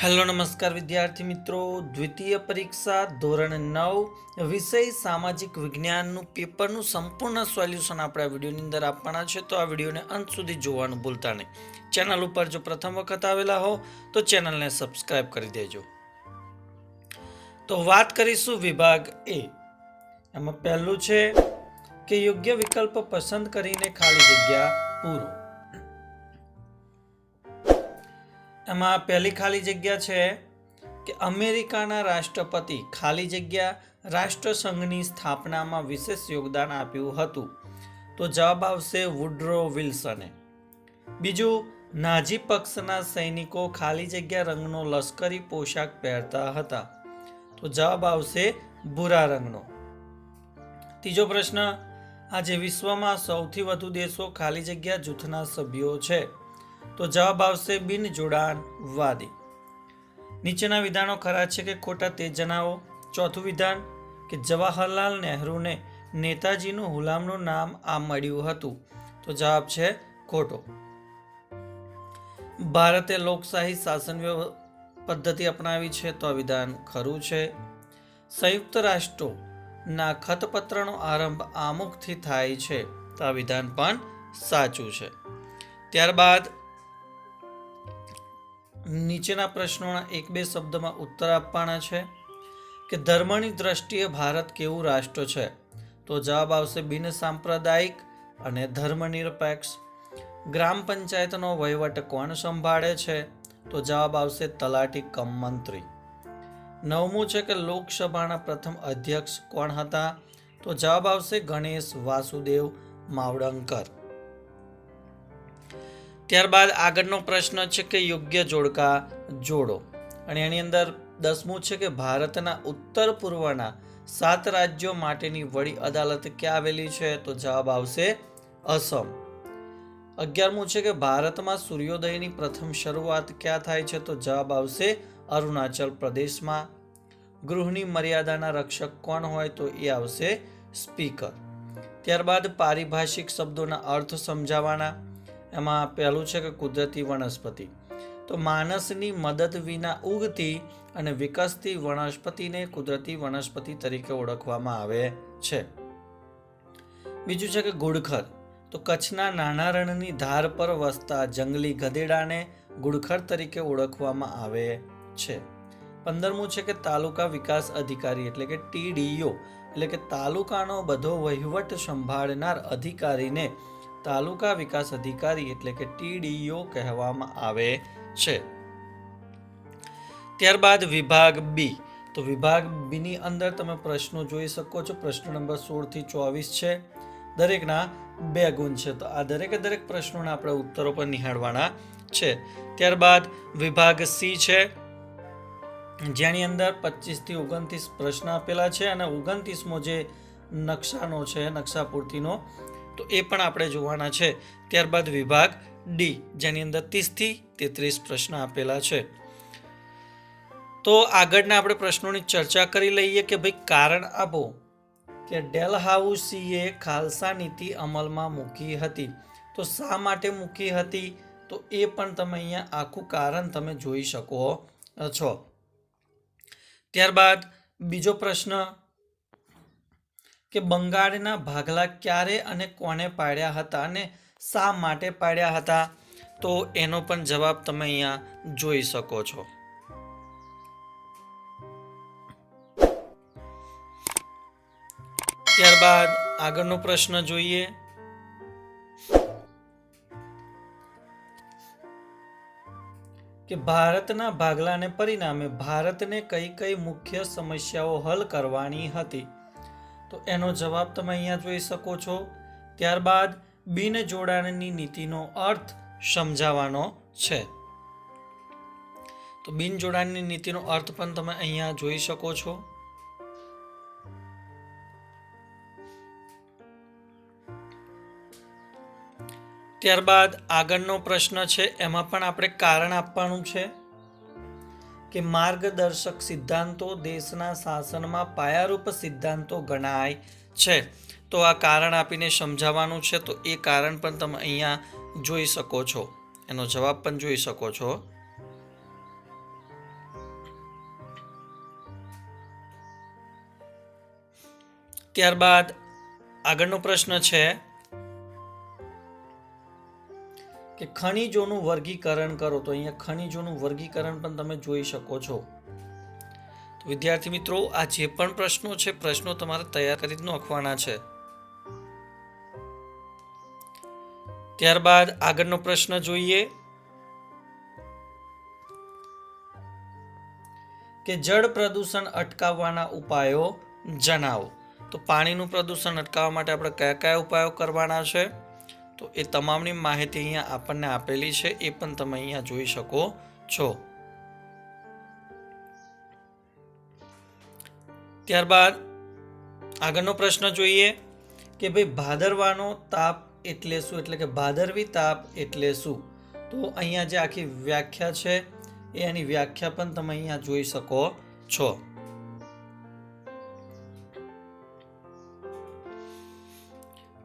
Hello નમસ્કાર વિદ્યાર્થી મિત્રો, દ્વિતીય પરીક્ષા ધોરણ 9 વિષય સામાજિક વિજ્ઞાનનું પેપરનું સંપૂર્ણ સોલ્યુશન આપણે આ વિડીયોની અંદર આપવાના છે. તો આ વિડીયોને અંત સુધી જોવાનું ભૂલતા નહીં. ચેનલ ઉપર જો પ્રથમ વખત આવેલા હો તો ચેનલને સબસ્ક્રાઇબ કરી દેજો. તો વાત કરીશું વિભાગ એ. એમાં પહેલું છે કે યોગ્ય વિકલ્પ પસંદ કરીને ખાલી જગ્યા પૂરો. એમાં પહેલી ખાલી જગ્યા છે કે અમેરિકાના રાષ્ટ્રપતિ ખાલી જગ્યા રાષ્ટ્રસંઘની સ્થાપનામાં વિશેષ યોગદાન આપ્યું હતું. તો જવાબ આવશે વુડ્રો વિલ્સને. બીજું, નાઝી પક્ષના સૈનિકો ખાલી જગ્યા રંગનો લશ્કરી પોશાક પહેરતા હતા. તો જવાબ આવશે ભૂરા રંગનો. ત્રીજો પ્રશ્ન, આજે વિશ્વમાં સૌથી વધુ દેશો ખાલી જગ્યા જૂથના સભ્યો છે. તો જવાબ આવશે બિન જોડાણવાદી. નીચેના વિધાનો ખરા છે કે ખોટા તે જણાવો. ચોથું વિધાન કે જવાહરલાલ નહેરુને નેતાજીનું હુલામનું નામ આ મળ્યું હતું. તો જવાબ છે ખોટો. ભારતે લોકશાહી શાસન પદ્ધતિ અપનાવી છે. તો આ વિધાન ખરું છે. સંયુક્ત રાષ્ટ્રોના ખતપત્રનો આરંભ આમુખથી થાય છે. તો આ વિધાન પણ સાચું છે. ત્યારબાદ નીચેના પ્રશ્નોના એક બે શબ્દમાં ઉત્તર આપવાના છે કે ધર્મની દ્રષ્ટિએ ભારત કેવું રાષ્ટ્ર છે. તો જવાબ આવશે બિન સાંપ્રદાયિક અને ધર્મનિરપેક્ષ. ગ્રામ પંચાયતનો વહીવટ કોણ સંભાળે છે. તો જવાબ આવશે તલાટી કમ મંત્રી. નવમું છે કે લોકસભાના પ્રથમ અધ્યક્ષ કોણ હતા. તો જવાબ આવશે ગણેશ વાસુદેવ માવડંકર. ત્યારબાદ આગળનો પ્રશ્ન છે કે યોગ્ય જોડકા જોડો. અને એની અંદર 10મું છે કે ભારતના ઉત્તર પૂર્વના 7 રાજ્યો માટેની વડી અદાલત ક્યાં આવેલી છે. તો જવાબ આવશે અસમ. 11મું છે કે ભારતમાં સૂર્યોદયની પ્રથમ શરૂઆત ક્યાં થાય છે. તો જવાબ આવશે અરુણાચલ પ્રદેશમાં. ગૃહની મર્યાદાના રક્ષક કોણ હોય. તો એ આવશે સ્પીકર. ત્યારબાદ પારિભાષિક શબ્દોના અર્થ સમજાવવાના. એમાં પહેલું છે કે કુદરતી વનસ્પતિ. તો માણસની મદદ વિના ઉગતી અને વિકસતી વનસ્પતિને કુદરતી વનસ્પતિ તરીકે ઓળખવામાં આવે છે. બીજું છે કે ઘુડખર. તો કચ્છના નાના રણની ધાર પર વસતા જંગલી ગધેડાને ઘુડખર તરીકે ઓળખવામાં આવે છે. 15મું છે કે તાલુકા વિકાસ અધિકારી એટલે કે TDO એટલે કે તાલુકાનો બધો વહીવટ સંભાળનાર અધિકારીને તાલુકા વિકાસ અધિકારી એટલે કે TDO કહેવામાં આવે છે. ત્યારબાદ વિભાગ બી. તો વિભાગ બી ની અંદર તમે પ્રશ્નો જોઈ શકો છો. પ્રશ્ન નંબર 16 થી 24 છે. દરેકના 2 ગુણ છે. તો આ દરેકે દરેક પ્રશ્નોના આપણે ઉત્તરો પર નિહાળવાના છે. ત્યારબાદ વિભાગ સી છે, જેની અંદર 25 થી 29 પ્રશ્ન આપેલા છે અને 29મો જે નકશાનો છે નકશા પૂર્તિનો, તો એ પણ આપણે જોવાના છે. ત્યારબાદ વિભાગ ડી, જેની અંદર 30 થી 33 પ્રશ્ન આપેલા છે. તો આગળના આપણે પ્રશ્નોની ચર્ચા કરી લઈએ કે ભાઈ કારણ આપો કે ડેલહાઉસીએ ખાલસા નીતિ અમલમાં મૂકી હતી. તો શા માટે મૂકી હતી. તો એ પણ તમે અહીંયા આખું કારણ તમે જોઈ શકો છો. ત્યારબાદ બીજો પ્રશ્ન કે બંગાળના ભાગલા ક્યારે અને કોને પાડ્યા હતા અને શા માટે પાડ્યા હતા. તો એનો પણ જવાબ તમે અહીંયા જોઈ શકો છો. ત્યારબાદ આગળનો પ્રશ્ન જોઈએ કે ભારતના ભાગલાને પરિણામે ભારતને કઈ કઈ મુખ્ય સમસ્યાઓ હલ કરવાની હતી. તો એનો જવાબ તમે અહીંયા જોઈ શકો છો. ત્યારબાદ બિન જોડાણની નીતિનો અર્થ સમજાવવાનો છે. તો બિન જોડાણની નીતિનો અર્થ પણ તમે અહીંયા જોઈ શકો છો. ત્યારબાદ આગળનો પ્રશ્ન છે, એમાં પણ આપણે કારણ આપવાનું છે કે માર્ગદર્શક સિદ્ધાંતો દેશના શાસનમાં પાયારૂપ સિદ્ધાંતો ગણાય છે. તો આ કારણ આપીને સમજાવવાનું છે. તો એ કારણ પણ તમે અહીંયા જોઈ શકો છો. એનો જવાબ પણ જોઈ શકો છો. ત્યારબાદ આગળનો પ્રશ્ન છે કે ખનિજોનું વર્ગીકરણ કરો. તો અહીંયા ખનિજોનું વર્ગીકરણ પણ તમે જોઈ શકો છો. તો વિદ્યાર્થી મિત્રો, આ જે પણ પ્રશ્નો છે, પ્રશ્નો તમારે તૈયાર કરી જ નાખવાના છે. ત્યારબાદ આગળનો પ્રશ્ન જોઈએ કે જળ પ્રદૂષણ અટકાવવાના ઉપાયો જણાવો. તો પાણીનું પ્રદૂષણ અટકાવવા માટે આપણે કયા કયા ઉપાયો કરવાના છે, તો એ તમામની માહિતી અહીંયા આપણને આપેલી છે, એ પણ તમે અહીંયા જોઈ શકો છો. ત્યારબાદ આગળનો પ્રશ્ન જોઈએ કે ભાઈ ભાદરવાનો તાપ એટલે શું, એટલે કે ભાદરવી તાપ એટલે શું. તો અહીંયા જે આખી વ્યાખ્યા છે એની વ્યાખ્યા પણ તમે અહીંયા જોઈ શકો છો.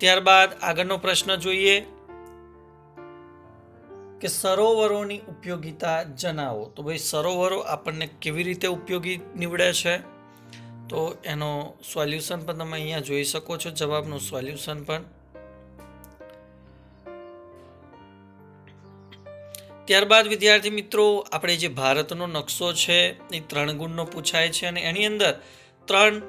ત્યારબાદ આગળનો પ્રશ્ન જોઈએ કે સરોવરોની ઉપયોગિતા જણાવો. તો ભાઈ સરોવરો આપણને કેવી રીતે ઉપયોગી નીવડે છે, તો એનો સોલ્યુશન પણ તમે અહીંયા જોઈ શકો છો, જવાબનું સોલ્યુશન પણ. ત્યારબાદ વિદ્યાર્થી મિત્રો, આપણે જે ભારતનો નકશો છે એ 3 ગુણનો પૂછાય છે અને એની અંદર 3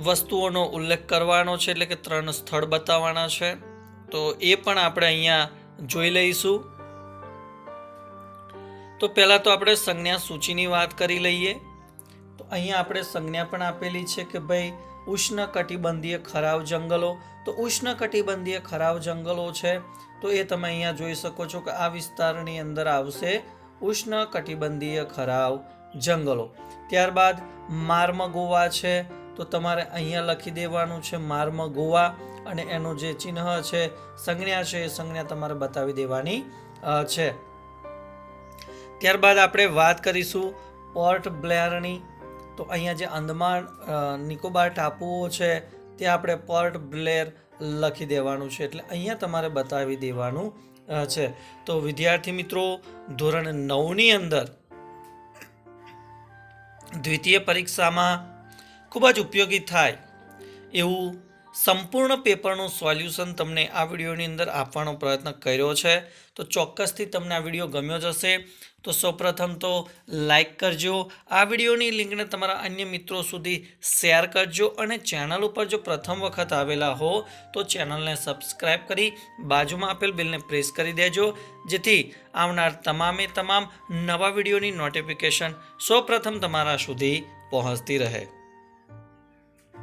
વસ્તુઓનો ઉલ્લેખ કરવાનો છે, એટલે કે 3 સ્થળ બતાવવાના છે. તો એ પણ આપણે અહીંયા જોઈ લઈશું. તો પહેલાં તો આપણે સંજ્ઞા સૂચિની વાત કરી લઈએ. તો અહીંયા આપણે સંજ્ઞા પણ આપેલી છે કે ભાઈ ઉષ્ણકટિબંધીય ખરાવ જંગલો. તો ઉષ્ણકટિબંધીય ખરાવ જંગલો છે, તો એ તમે અહીંયા જોઈ શકો છો કે આ વિસ્તારની અંદર આવશે ઉષ્ણકટિબંધીય ખરાવ જંગલો. ત્યારબાદ માર્મગોવા છે, તો તમારે અહીંયા લખી દેવાનું છે માર્મગોવા, અને એનું જે ચિહ્ન છે, સંજ્ઞા છે, એ સંજ્ઞા તમારે બતાવી દેવાની છે. ત્યારબાદ આપણે વાત કરીશું પોર્ટ બ્લેરની. તો અહીંયા જે અંદમાન નિકોબાર ટાપુઓ છે તે આપણે પોર્ટ બ્લેર લખી દેવાનું છે, એટલે અહીંયા તમારે બતાવી દેવાનું છે. તો વિદ્યાર્થી મિત્રો, ધોરણ 9ની અંદર દ્વિતીય પરીક્ષામાં ખૂબ જ ઉપયોગી થાય એવું સંપૂર્ણ પેપરનું સોલ્યુશન તમને આ વિડીયોની અંદર આપવાનો પ્રયત્ન કર્યો છે. તો ચોક્કસથી તમને આ વિડીયો ગમ્યો જ હશે. તો સૌપ્રથમ તો લાઈક કરજો, આ વિડીયોની લિંકને તમારા અન્ય મિત્રો સુધી શેર કરજો, અને ચેનલ ઉપર જો પ્રથમ વખત આવેલા હો તો ચેનલને સબસ્ક્રાઈબ કરી બાજુમાં આપેલ બેલને પ્રેસ કરી દેજો, જેથી આવનાર તમામ નવા વિડીયોની નોટિફિકેશન સૌપ્રથમ તમારા સુધી પહોંચતી રહે.